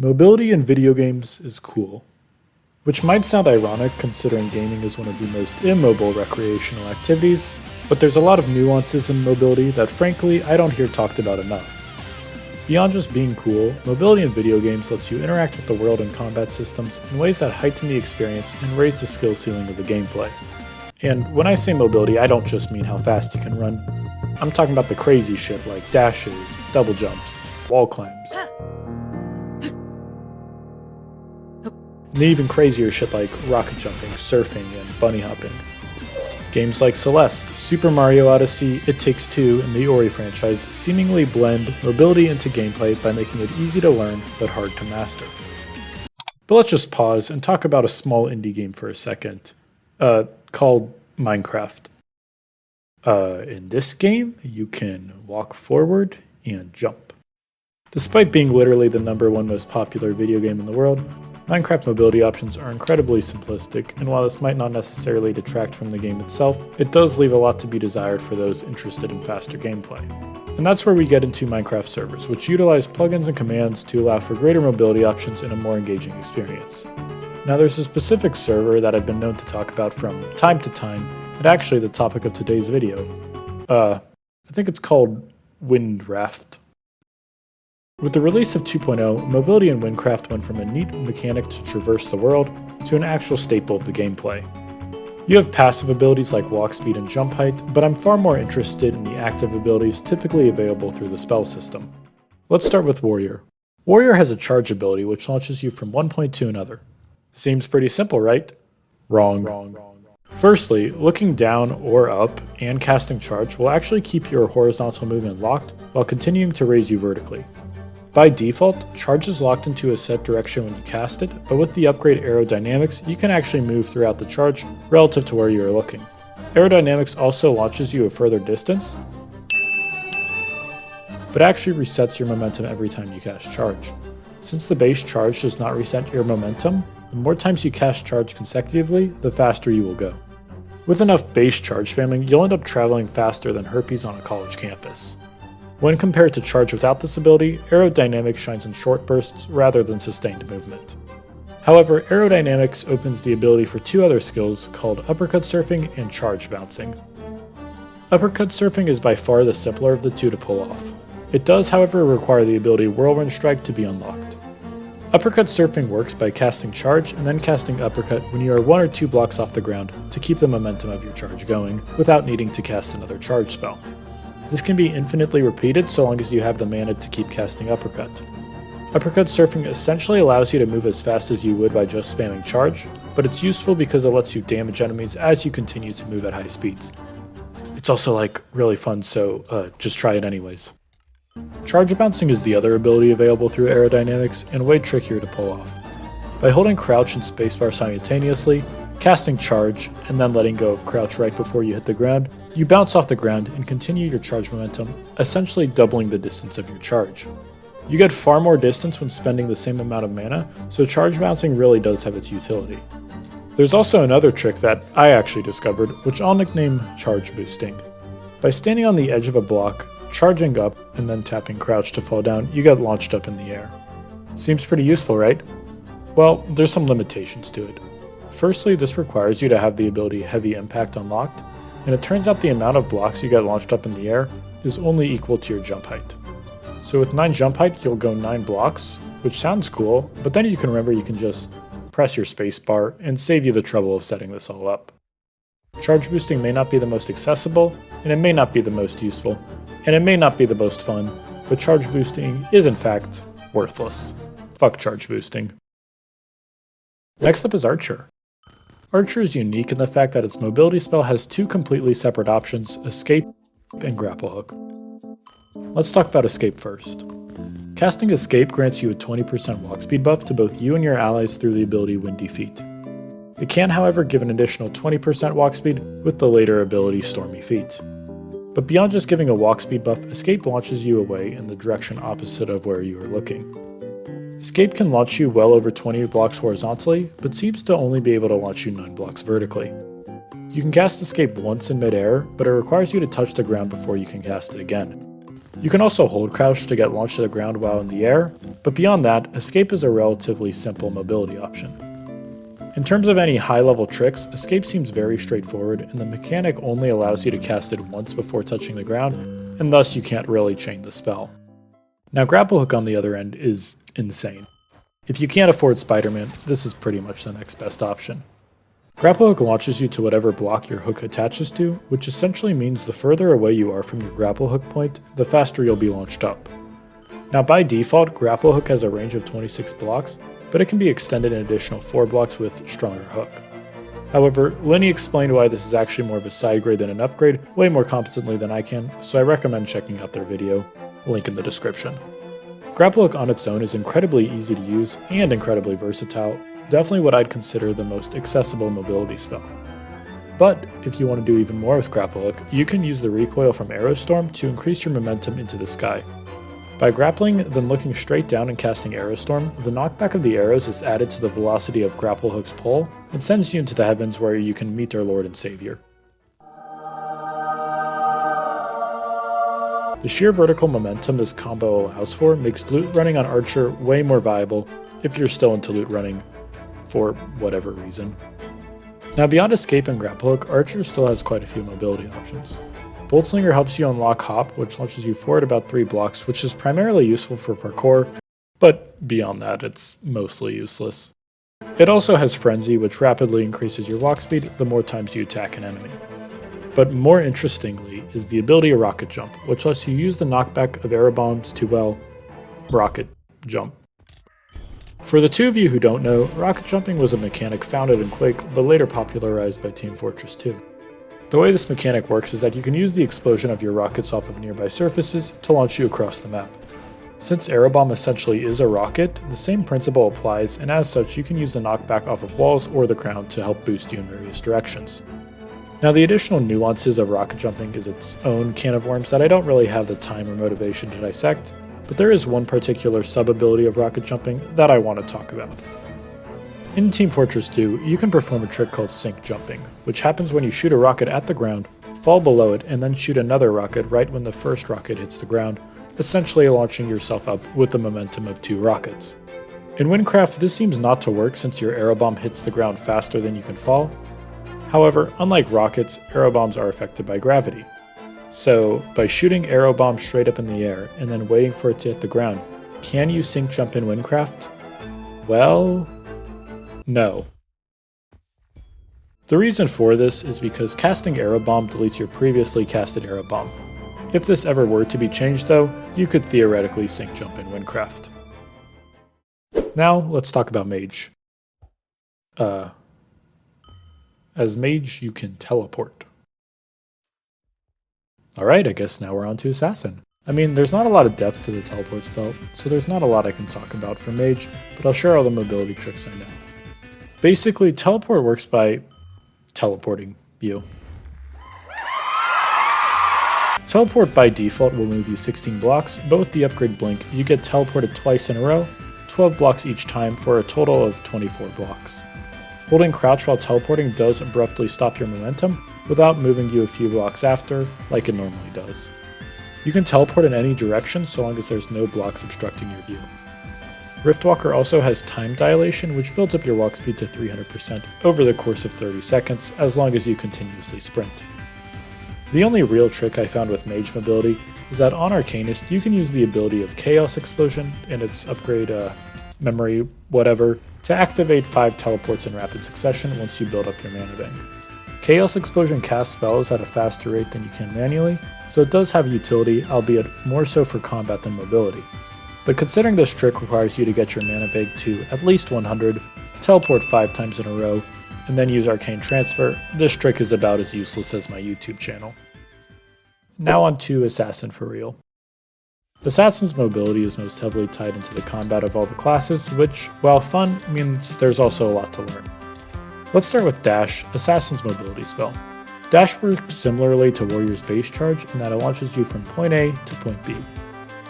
Mobility in video games is cool. Which might sound ironic considering gaming is one of the most immobile recreational activities, but there's a lot of nuances in mobility that frankly I don't hear talked about enough. Beyond just being cool, mobility in video games lets you interact with the world and combat systems in ways that heighten the experience and raise the skill ceiling of the gameplay. And when I say mobility, I don't just mean how fast you can run. I'm talking about the crazy shit like dashes, double jumps, wall climbs. And even crazier shit like rocket jumping, surfing, and bunny hopping. Games like Celeste, Super Mario Odyssey, It Takes Two, and the Ori franchise seemingly blend mobility into gameplay by making it easy to learn but hard to master. But let's just pause and talk about a small indie game for a second, called Minecraft. In this game, you can walk forward and jump. Despite being literally the #1 most popular video game in the world, Minecraft mobility options are incredibly simplistic, and while this might not necessarily detract from the game itself, it does leave a lot to be desired for those interested in faster gameplay. And that's where we get into Minecraft servers, which utilize plugins and commands to allow for greater mobility options and a more engaging experience. Now there's a specific server that I've been known to talk about from time to time, and actually the topic of today's video. I think it's called Windraft. With the release of 2.0, mobility in Minecraft went from a neat mechanic to traverse the world to an actual staple of the gameplay. You have passive abilities like walk speed and jump height, but I'm far more interested in the active abilities typically available through the spell system. Let's start with Warrior. Warrior has a charge ability which launches you from one point to another. Seems pretty simple, right? Wrong. Firstly, looking down or up and casting charge will actually keep your horizontal movement locked while continuing to raise you vertically. By default, charge is locked into a set direction when you cast it, but with the upgrade Aerodynamics, you can actually move throughout the charge relative to where you are looking. Aerodynamics also launches you a further distance, but actually resets your momentum every time you cast charge. Since the base charge does not reset your momentum, the more times you cast charge consecutively, the faster you will go. With enough base charge spamming, you'll end up traveling faster than herpes on a college campus. When compared to charge without this ability, Aerodynamics shines in short bursts rather than sustained movement. However, Aerodynamics opens the ability for two other skills called Uppercut Surfing and Charge Bouncing. Uppercut Surfing is by far the simpler of the two to pull off. It does, however, require the ability Whirlwind Strike to be unlocked. Uppercut Surfing works by casting charge and then casting Uppercut when you are 1 or 2 blocks off the ground to keep the momentum of your charge going, without needing to cast another charge spell. This can be infinitely repeated so long as you have the mana to keep casting Uppercut. Uppercut Surfing essentially allows you to move as fast as you would by just spamming charge, but it's useful because it lets you damage enemies as you continue to move at high speeds. It's also really fun, so just try it anyways. Charge Bouncing is the other ability available through Aerodynamics and way trickier to pull off. By holding crouch and spacebar simultaneously, casting charge, and then letting go of crouch right before you hit the ground, you bounce off the ground and continue your charge momentum, essentially doubling the distance of your charge. You get far more distance when spending the same amount of mana, so charge bouncing really does have its utility. There's also another trick that I actually discovered, which I'll nickname charge boosting. By standing on the edge of a block, charging up, and then tapping crouch to fall down, you get launched up in the air. Seems pretty useful, right? Well, there's some limitations to it. Firstly, this requires you to have the ability Heavy Impact unlocked, and it turns out the amount of blocks you get launched up in the air is only equal to your jump height. So with 9 jump height, you'll go 9 blocks, which sounds cool, but then you can remember you can just press your spacebar and save you the trouble of setting this all up. Charge boosting may not be the most accessible, and it may not be the most useful, and it may not be the most fun, but charge boosting is in fact worthless. Fuck charge boosting. Next up is Archer. Archer is unique in the fact that its mobility spell has 2 completely separate options, Escape and Grapple Hook. Let's talk about Escape first. Casting Escape grants you a 20% walk speed buff to both you and your allies through the ability Windy Feet. It can, however, give an additional 20% walk speed with the later ability Stormy Feet. But beyond just giving a walk speed buff, Escape launches you away in the direction opposite of where you are looking. Escape can launch you well over 20 blocks horizontally, but seems to only be able to launch you 9 blocks vertically. You can cast Escape once in midair, but it requires you to touch the ground before you can cast it again. You can also hold crouch to get launched to the ground while in the air, but beyond that, escape is a relatively simple mobility option. In terms of any high-level tricks, escape seems very straightforward, and the mechanic only allows you to cast it once before touching the ground, and thus you can't really chain the spell. Now grapple hook on the other end is insane. If you can't afford Spider-Man, this is pretty much the next best option. Grapple hook launches you to whatever block your hook attaches to, which essentially means the further away you are from your grapple hook point, the faster you'll be launched up. Now by default, grapple hook has a range of 26 blocks, but it can be extended an additional 4 blocks with stronger hook. However, Lena explained why this is actually more of a side grade than an upgrade way more competently than I can, so I recommend checking out their video, link in the description. Grapple hook on its own is incredibly easy to use and incredibly versatile, definitely what I'd consider the most accessible mobility spell. But if you want to do even more with grapple hook, you can use the recoil from Arrow Storm to increase your momentum into the sky. By grappling, then looking straight down and casting Arrow Storm, the knockback of the arrows is added to the velocity of grapple hook's pull and sends you into the heavens where you can meet our Lord and Savior. The sheer vertical momentum this combo allows for makes loot running on Archer way more viable if you're still into loot running, for whatever reason. Now beyond escape and grapple hook, Archer still has quite a few mobility options. Boltslinger helps you unlock hop, which launches you forward about 3 blocks, which is primarily useful for parkour, but beyond that it's mostly useless. It also has frenzy, which rapidly increases your walk speed the more times you attack an enemy. But more interestingly is the ability of rocket jump, which lets you use the knockback of arrow bombs to, well, rocket jump. For the two of you who don't know, rocket jumping was a mechanic founded in Quake, but later popularized by Team Fortress 2. The way this mechanic works is that you can use the explosion of your rockets off of nearby surfaces to launch you across the map. Since Arrow Bomb essentially is a rocket, the same principle applies, and as such you can use the knockback off of walls or the ground to help boost you in various directions. Now the additional nuances of rocket jumping is its own can of worms that I don't really have the time or motivation to dissect, but there is one particular sub-ability of rocket jumping that I want to talk about. In Team Fortress 2, you can perform a trick called sync jumping, which happens when you shoot a rocket at the ground, fall below it, and then shoot another rocket right when the first rocket hits the ground, essentially launching yourself up with the momentum of 2 rockets. In Windcraft, this seems not to work since your arrow bomb hits the ground faster than you can fall. However, unlike rockets, arrow bombs are affected by gravity. So, by shooting arrow bombs straight up in the air and then waiting for it to hit the ground, can you sync jump in Windcraft? Well, no. The reason for this is because casting arrow bomb deletes your previously casted arrow bomb. If this ever were to be changed though, you could theoretically sync jump in Windcraft. Now, let's talk about Mage. As Mage, you can teleport. Alright, I guess now we're on to Assassin. I mean, there's not a lot of depth to the teleport spell, so there's not a lot I can talk about for Mage, but I'll share all the mobility tricks I know. Basically, teleport works by teleporting you. Teleport by default will move you 16 blocks, but with the upgrade blink, you get teleported twice in a row, 12 blocks each time for a total of 24 blocks. Holding crouch while teleporting does abruptly stop your momentum, without moving you a few blocks after, like it normally does. You can teleport in any direction so long as there's no blocks obstructing your view. Riftwalker also has time dilation, which builds up your walk speed to 300% over the course of 30 seconds, as long as you continuously sprint. The only real trick I found with Mage mobility is that on Arcanist you can use the ability of Chaos Explosion and its upgrade memory whatever to activate 5 teleports in rapid succession once you build up your mana bank. Chaos Explosion casts spells at a faster rate than you can manually, so it does have utility, albeit more so for combat than mobility. But considering this trick requires you to get your mana bank to at least 100, teleport 5 times in a row, and then use Arcane Transfer, this trick is about as useless as my YouTube channel. Now on to Assassin for real. Assassin's mobility is most heavily tied into the combat of all the classes, which, while fun, means there's also a lot to learn. Let's start with Dash, Assassin's mobility spell. Dash works similarly to Warrior's base charge in that it launches you from point A to point B.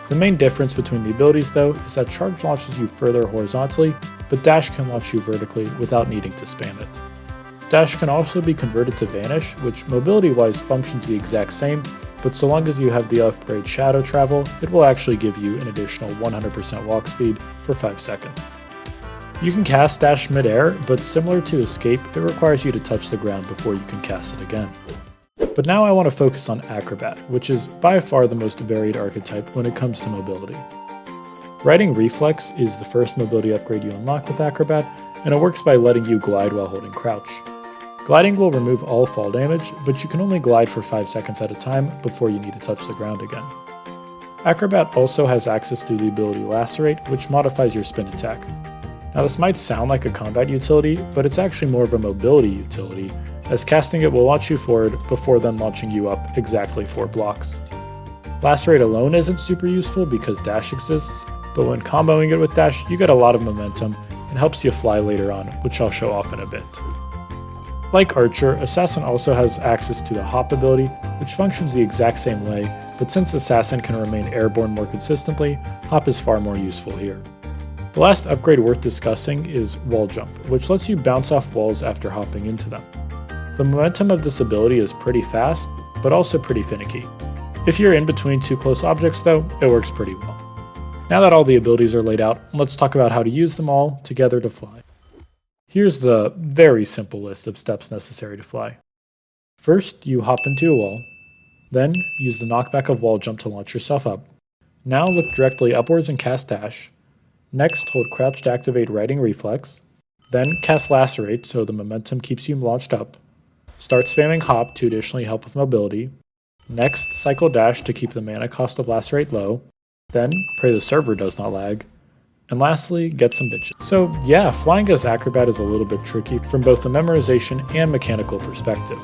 The main difference between the abilities though is that charge launches you further horizontally, but Dash can launch you vertically without needing to spam it. Dash can also be converted to Vanish, which mobility-wise functions the exact same, but so long as you have the upgrade Shadow Travel, it will actually give you an additional 100% walk speed for 5 seconds. You can cast Dash mid-air, but similar to Escape, it requires you to touch the ground before you can cast it again. But now I want to focus on Acrobat, which is by far the most varied archetype when it comes to mobility. Riding Reflex is the first mobility upgrade you unlock with Acrobat, and it works by letting you glide while holding crouch. Gliding will remove all fall damage, but you can only glide for 5 seconds at a time before you need to touch the ground again. Acrobat also has access to the ability Lacerate, which modifies your spin attack. Now this might sound like a combat utility, but it's actually more of a mobility utility, as casting it will launch you forward before then launching you up exactly 4 blocks. Lacerate alone isn't super useful because Dash exists, but when comboing it with Dash, you get a lot of momentum and helps you fly later on, which I'll show off in a bit. Like Archer, Assassin also has access to the Hop ability, which functions the exact same way, but since Assassin can remain airborne more consistently, Hop is far more useful here. The last upgrade worth discussing is Wall Jump, which lets you bounce off walls after hopping into them. The momentum of this ability is pretty fast, but also pretty finicky. If you're in between 2 close objects though, it works pretty well. Now that all the abilities are laid out, let's talk about how to use them all together to fly. Here's the very simple list of steps necessary to fly. First, you hop into a wall. Then, use the knockback of Wall Jump to launch yourself up. Now look directly upwards and cast Dash. Next, hold crouch to activate Riding Reflex. Then, cast Lacerate so the momentum keeps you launched up. Start spamming Hop to additionally help with mobility. Next, cycle Dash to keep the mana cost of Lacerate low. Then, pray the server does not lag. And lastly, get some bitches. So yeah, flying as Acrobat is a little bit tricky from both the memorization and mechanical perspective.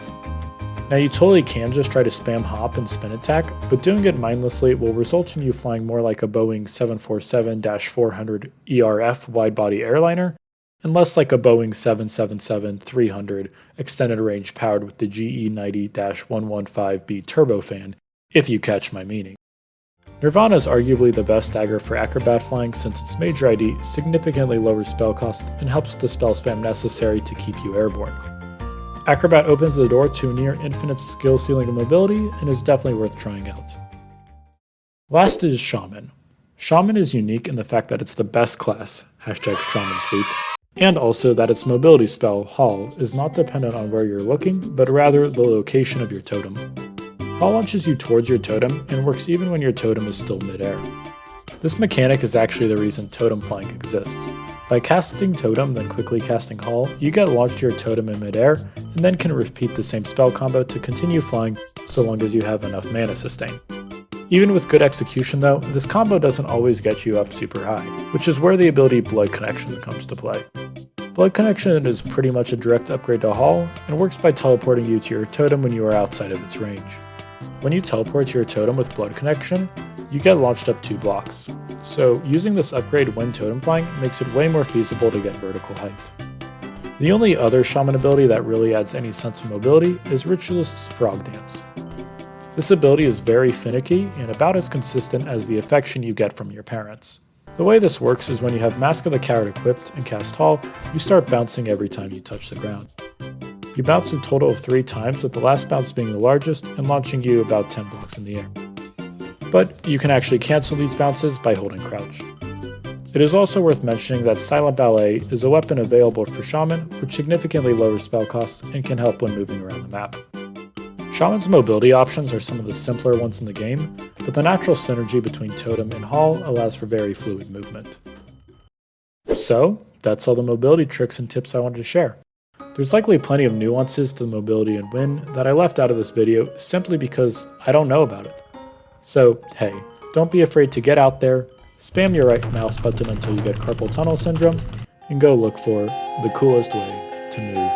Now you totally can just try to spam Hop and spin attack, but doing it mindlessly will result in you flying more like a Boeing 747-400 ERF wide-body airliner, and less like a Boeing 777-300 extended range powered with the GE90-115B turbofan, if you catch my meaning. Nirvana is arguably the best dagger for Acrobat flying since its major ID significantly lowers spell cost and helps with the spell spam necessary to keep you airborne. Acrobat opens the door to near infinite skill ceiling and mobility and is definitely worth trying out. Last is Shaman. Shaman is unique in the fact that it's the best class, #Shaman Sweep, and also that its mobility spell, Haul, is not dependent on where you're looking, but rather the location of your totem. Haul launches you towards your totem and works even when your totem is still mid-air. This mechanic is actually the reason totem flying exists. By casting totem then quickly casting Haul, you get launched to your totem in mid-air and then can repeat the same spell combo to continue flying so long as you have enough mana sustain. Even with good execution though, this combo doesn't always get you up super high, which is where the ability Blood Connection comes to play. Blood Connection is pretty much a direct upgrade to Haul and works by teleporting you to your totem when you are outside of its range. When you teleport to your totem with Blood Connection, you get launched up 2 blocks. So using this upgrade when totem flying makes it way more feasible to get vertical height. The only other Shaman ability that really adds any sense of mobility is Ritualist's Frog Dance. This ability is very finicky and about as consistent as the affection you get from your parents. The way this works is when you have Mask of the Coward equipped and cast Haul, you start bouncing every time you touch the ground. You bounce a total of 3 times, with the last bounce being the largest and launching you about 10 blocks in the air. But you can actually cancel these bounces by holding crouch. It is also worth mentioning that Silent Ballet is a weapon available for Shaman, which significantly lowers spell costs and can help when moving around the map. Shaman's mobility options are some of the simpler ones in the game, but the natural synergy between Totem and Haul allows for very fluid movement. So, that's all the mobility tricks and tips I wanted to share. There's likely plenty of nuances to the mobility and wind that I left out of this video simply because I don't know about it. So, hey, don't be afraid to get out there, spam your right mouse button until you get carpal tunnel syndrome, and go look for the coolest way to move